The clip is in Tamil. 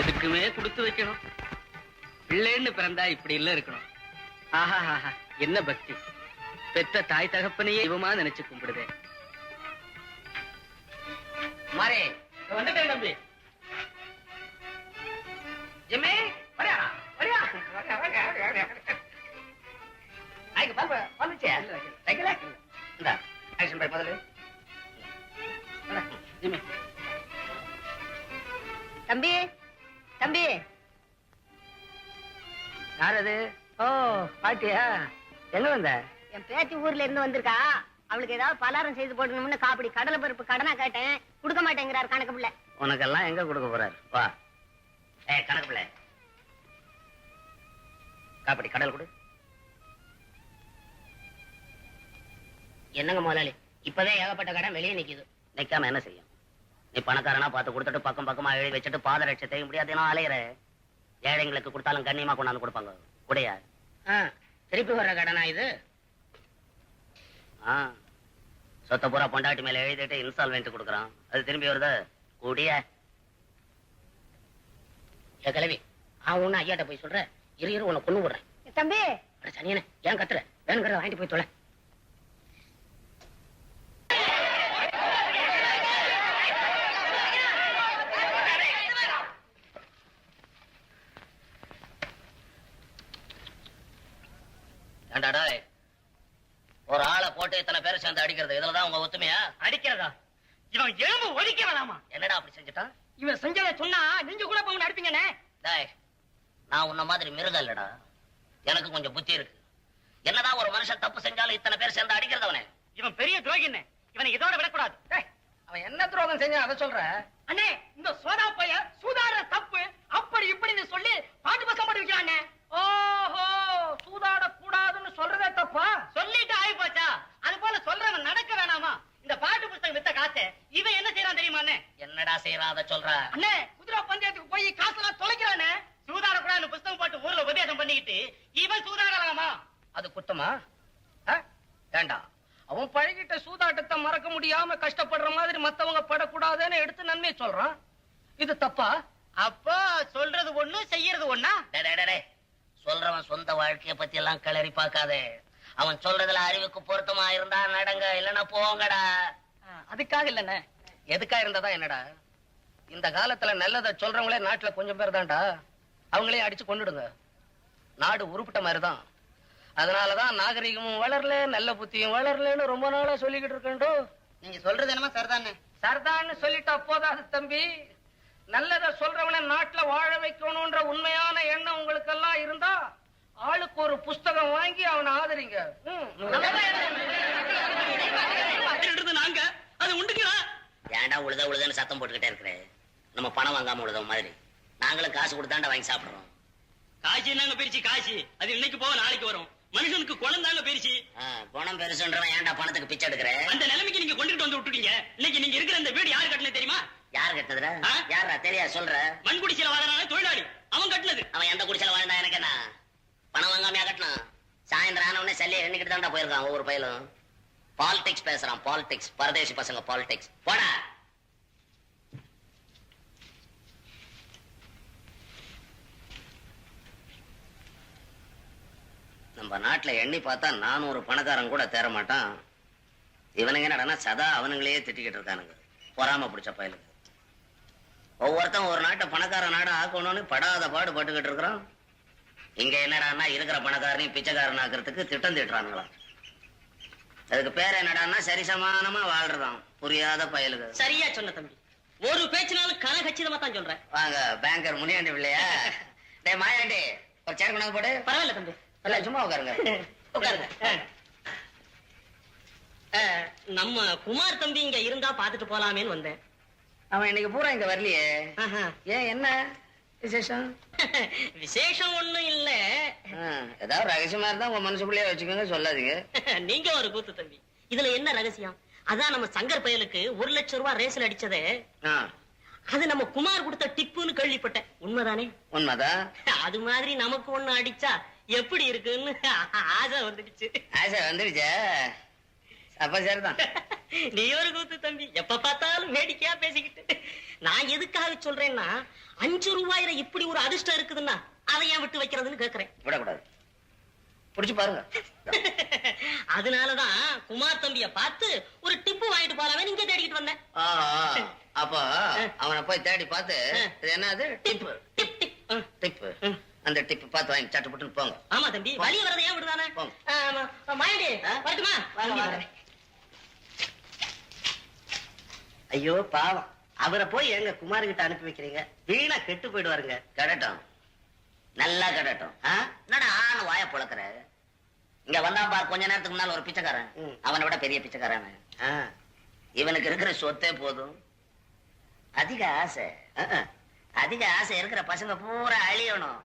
எதுக்குமே கொடுத்து வைக்கணும். பிள்ளைன்னு பிறந்தா இப்படி இல்ல இருக்கணும். ஆஹா ஆஹா, என்ன பக்தி! பெத்த தாய் தகப்பனையே இவமா நினைச்சு கும்பிடுதே. மாறே வந்துட்டேன் தம்பி. ஜிம்மி வரியா வரியா ஐக்கு பாப்பா வந்துச்சே ரைக்கல இந்த ஆக்ஷன் பை முதல்ல ஜிம்மி. தம்பி தம்பி, யார் அது? ஓ பாட்டியா, எங்க வந்த? என் பேத்தி ஊர்ல இருந்து வந்திருக்கா. அவளுக்கு ஏதாவது பலாரம் செய்து போடணும்னு காப்படி கடலை பருப்பு கடனா கேட்டேன். கொடுக்க மாட்டேங்கிறார் கணக்கு பிள்ளை. உனக்கெல்லாம் எங்க கொடுக்க போறாரு? வா. கணக்கு பிள்ளை, காப்படி கடல் கொடு. என்னங்க முதலாளி, இப்பவே ஏகப்பட்ட கடை வெளியே நிக்குது. நிக்காம என்ன செய்யும்? நீ பணக்காரனா பார்த்து கொடுத்துட்டு பக்கம் பக்கமா எழுதி வச்சுட்டு பாதரட்சை செய்ய முடியாது. அலையிற ஏழைங்களுக்கு கொடுத்தாலும் கண்ணியமா கொண்டாந்து கொடுப்பாங்க. உடையா திருப்பி வர்ற கடனா இது? சொத்த பூரா பொண்டாட்டி மேல எழுதிட்டு இன்ஸ்டால்மெண்ட் கொடுக்குறான். அது திரும்பி வருது. கூடிய கிளவி ஒண்ணு ஐயாட்ட போய் சொல்ற. இரு உன்னை கொண்டு விடுறேன். தம்பி சனியனே, ஏன் கத்துற? வேணுங்கிறத வாங்கிட்டு போய் தொலை. ஒரு ஆளை போட்டு இத்தனை பேரை சேர்ந்து அடிக்கிறது, இதுலதான் உங்க ஒத்துமையா? அடிக்கிறதா? இவன் எலும்பு ஒழிக்க வேணாமா? என்னடா அப்படி செஞ்சுட்டான்? இவன் செஞ்சத சொன்னா நீங்க கூட போங்க அடிப்பீங்கண்ணே. நான் உன்ன மாதிரி மிருகம் இல்லடா, எனக்கு கொஞ்சம் புத்தி இருக்கு. என்னதான் ஒரு மனுஷன் தப்பு செஞ்சாலும் இத்தனை பேர் சேர்ந்து அடிக்கிறது அவனே. இவன் பெரிய துரோகின்னு இவனை இதோட விடக்கூடாது. அவன் என்ன துரோகம் செஞ்சான் அதை சொல்ற? அண்ணே, இந்த சோதா பைய சூதாடுற தப்பு அப்படி இப்படின்னு சொல்லி பாட்டு பசம் போட்டு வைக்கிறானே. ஓஹோ, சூதாட கூடாதுன்னு சொல்றதே தப்பா? சொல்லிட்டு ஆகி போச்சா? அது போல சொல்றவன் நடக்க வேணாமா? இந்த பாட்டு புத்தகம் வித்த காசு இவன் என்ன செய்யறான் தெரியுமா அண்ணே? என்னடா செய்யறான் அதை சொல்ற? அண்ணே, குதிரை பந்தயத்துக்கு போய் காசெல்லாம் தொலைக்கிறானே. சூதாட கூடாதுன்னு புத்தகம் போட்டு ஊர்ல உபதேசம் பண்ணிக்கிட்டு இவன் சூதாடலாமா? அது குத்தமா? வேண்டாம். அவன் பழகிட்ட சூதாட்டத்தை மறக்க முடியாம கஷ்டப்படுற மாதிரி மத்தவங்க படக்கூடாதுன்னு எடுத்து நன்மை சொல்றான். இது தப்பா? அப்போ சொல்றது ஒண்ணு செய்யறது ஒண்ணா? சொல்றவன் சொந்த வாழ்க்கைய பத்தி எல்லாம் கிளறி பார்க்காதே. அவன் சொல்றதுல அறிவுக்கு பொருத்தமா இருந்தா நடங்க, இல்லன்னா போங்கடா. அதுக்காக இல்லண்ணே. எதுக்கா இருந்ததா என்னடா? இந்த காலத்துல நல்லதை சொல்றவங்களே நாட்டுல கொஞ்சம் பேர் தான்டா. அவங்களே அடிச்சு கொண்டுடுங்க. நாடு உருப்பிட்ட மாதிரிதான். அதனாலதான் நாகரிகமும் வளரல, நல்ல புத்தியும் வளரலன்னு ரொம்ப நாளா சொல்லிக்கிட்டு இருக்கேன். நீங்க சொல்றது என்னமா சரிதானே? சரிதான்னு சொல்லிட்டா போதாது தம்பி. நல்லத சொல்றவன நாட்டுல வாழ வைக்கணும்ன்ற உண்மையான எண்ணம் உங்களுக்கு எல்லாம் இருந்தா ஆளுக்கு ஒரு புஸ்தகம் வாங்கி அவனை ஆதரிங்க. நாங்க அது உண்டுங்களா? ஏன்டா உழுத உழுதன்னு சத்தம் போட்டுக்கிட்டே இருக்கிறேன். நம்ம பணம் வாங்காம உழுத மாதிரி நாங்களும் காசு கொடுத்தாண்டா வாங்கி சாப்பிடுறோம். காசி நாங்க பிரிச்சு காசி அது இன்னைக்கு போக நாளைக்கு வரும். மனுஷனுக்கு குணம் தாங்க பெருசு. குணம் பெருசுன்றவன் ஏன்டா பணத்துக்கு பிச்சை எடுக்கிற? அந்த நிலைமைக்கு நீங்க கொண்டுட்டு வந்து விட்டுட்டீங்க. இன்னைக்கு நீங்க இருக்கிற இந்த வீடு யாரு கட்டினது தெரியுமா? யார் கட்டினதுடா? யாரா தெரியா சொல்ற? மண் குடிசையில வாழறான தொழிலாளி அவன் கட்டினது. அவன் எந்த குடிசையில வாழ்ந்தா எனக்கு என்ன? பணம் வாங்காமையா கட்டினான்? சாயந்தரம் ஆன உடனே சல்லியை எண்ணிக்கிட்டு தான்டா போயிருக்கான் ஒவ்வொரு பயிலும். பாலிடிக்ஸ் பேசுறான், பாலிடிக்ஸ். பரதேசி பசங்க பாலிடிக்ஸ். போடா. நம்ம நாட்டுல எண்ணி பார்த்தா 400 பணக்காரன் கூட தேர மாட்டான். இவனுங்க என்னடா சதா அவனுங்களே திட்டிக்கிட்டு இருக்கானுங்க. பொறாம பிடிச்ச பயலுக்கு. ஒவ்வொருத்தன் ஒரு நாட்டை பணக்கார நாடு ஆக்கணும்னு படாத பாடு பட்டுக்கிட்டு இருக்கிறான். இங்க என்னடான்னா இருக்கிற பணக்காரனையும் பிச்சைக்காரன் ஆக்குறதுக்கு திட்டம் திட்டுறானுங்களாம். அதுக்கு பேர் என்னடான்னா சரிசமானமா வாழ்றதான் புரியாத பயலுக்கு. சரியா சொன்ன தம்பி. ஒரு பேச்சினாலும் கனகச்சிதமா தான் சொல்றேன். வாங்க பேங்கர் முனியாண்டி பிள்ளையா? டே மாயாண்டி, ஒரு சேர் கொண்டாந்து போடு. பரவாயில்ல தம்பி, சும்மா உட்காருங்க. உட்காருங்க. நம்ம குமார் தம்பி இங்க இருந்தா பாத்துட்டு போலாமேன்னு வந்தேன். அவன் இன்னைக்கு பூரா இங்க வரலையே. ஏன், என்ன விசேஷம்? விசேஷம் ஒண்ணும் இல்ல. ஏதாவது ரகசியமா இருந்தா உங்க மனசுக்குள்ளேயே வச்சுக்கோங்க, சொல்லாதீங்க. நீங்க ஒரு கூத்து தம்பி. இதுல என்ன ரகசியம்? அதான் நம்ம சங்கர் பயலுக்கு 1 லட்சம் ரூபாய் ரேஸ்ல அடிச்சதே அது நம்ம குமார் கொடுத்த டிப்புன்னு கேள்விப்பட்டேன். உண்மைதானே? உண்மைதான். அது மாதிரி நமக்கு ஒண்ணு அடிச்சா எப்படி இருக்குன்னு ஆசை வந்துடுச்சு. ஆசை வந்துடுச்சா? அப்ப சரிதான். நீ ஒரு கூத்து தம்பி, எப்ப பார்த்தாலும் வேடிக்கையா பேசிக்கிட்டு. நான் எதுக்காக சொல்றேன்னா, 5 ரூபாயில இப்படி ஒரு அதிர்ஷ்டம் இருக்குதுன்னா அதை ஏன் விட்டு வைக்கிறதுன்னு கேக்குறேன். விடக்கூடாது, புடிச்சு பாருங்க. அதனாலதான் குமார் தம்பிய பார்த்து ஒரு டிப்பு வாங்கிட்டு போறாமே நீங்க தேடிக்கிட்டு வந்தேன். ஆஹா, அப்ப அவனை போய் தேடி பார்த்து இது என்னது டிப்பு டிப் டிப். டிப்பு, அந்த டிப்பு பார்த்து வாங்கி சட்டு புட்டுன்னு போங்க. ஆமா தம்பி, வழி வரதை ஏன் விடுதானே. மாயண்டி வரட்டுமா? வாங்க. ஐயோ பாவம், அவரை போய் எங்க குமார் கிட்ட அனுப்பி வைக்கிறீங்க, வீணா கெட்டு போயிடுவாருங்க. கடட்டும், நல்லா கடட்டும். என்னடா ஆணு வாய புழக்கிற? இங்க வந்தா பார், கொஞ்ச நேரத்துக்கு முன்னால ஒரு பிச்சைக்காரன், அவனை விட பெரிய பிச்சைக்காரன். இவனுக்கு இருக்கிற சொத்தே போதும். அதிக ஆசை, அதிக ஆசை இருக்கிற பசங்க பூரா அழியணும்.